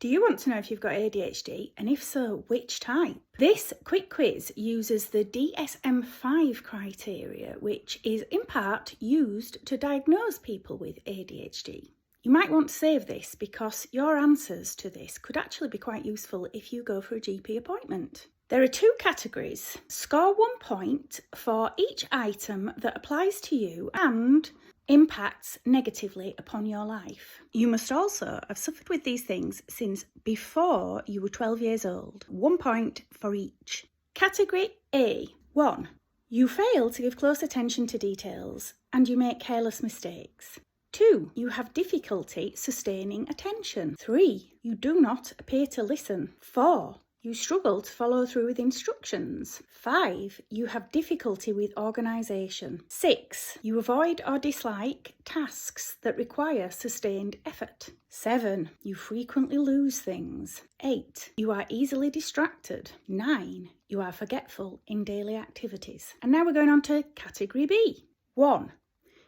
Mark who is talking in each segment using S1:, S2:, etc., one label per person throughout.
S1: Do you want to know if you've got ADHD, and if so, which type? This quick quiz uses the DSM-5 criteria, which is in part used to diagnose people with ADHD. You might want to save this because your answers to this could actually be quite useful if you go for a GP appointment. There are two categories. Score 1 point for each item that applies to you and impacts negatively upon your life. You must also have suffered with these things since before you were 12 years old. 1 point for each. Category A. 1. You fail to give close attention to details and you make careless mistakes. 2. You have difficulty sustaining attention. 3. You do not appear to listen. 4. You struggle to follow through with instructions. 5. You have difficulty with organisation. 6. You avoid or dislike tasks that require sustained effort. 7. You frequently lose things. 8. You are easily distracted. 9. You are forgetful in daily activities. And now we're going on to category B. 1.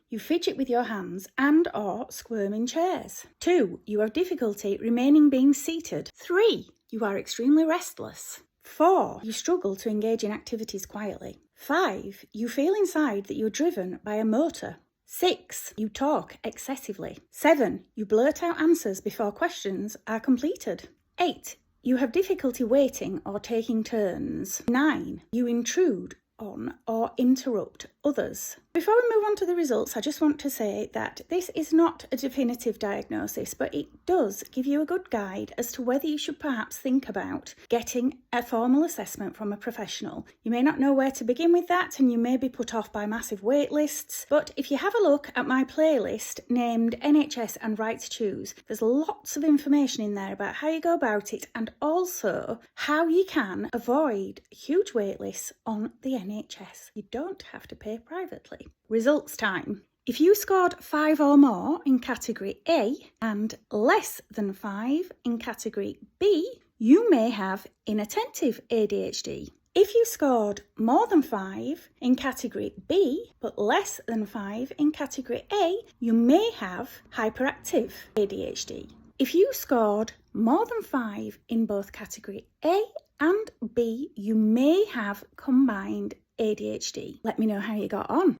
S1: You fidget with your hands and or squirm in chairs. 2. You have difficulty remaining being seated. 3. You are extremely restless. 4. You struggle to engage in activities quietly. 5. You feel inside that you're driven by a motor. 6. You talk excessively. 7. You blurt out answers before questions are completed. 8. You have difficulty waiting or taking turns. 9. You intrude on or interrupt others. Before we move on to the results, I just want to say that this is not a definitive diagnosis, but it does give you a good guide as to whether you should perhaps think about getting a formal assessment from a professional. You may not know where to begin with that, and you may be put off by massive wait lists, but if you have a look at my playlist named NHS and Right to Choose, there's lots of information in there about how you go about it and also how you can avoid huge wait lists on the NHS. You don't have to pay privately. Results time. If you scored 5 or more in category A and less than 5 in category B, you may have inattentive ADHD. If you scored more than 5 in category B but less than 5 in category A, you may have hyperactive ADHD. If you scored more than 5 in both category A and B, you may have combined ADHD. Let me know how you got on.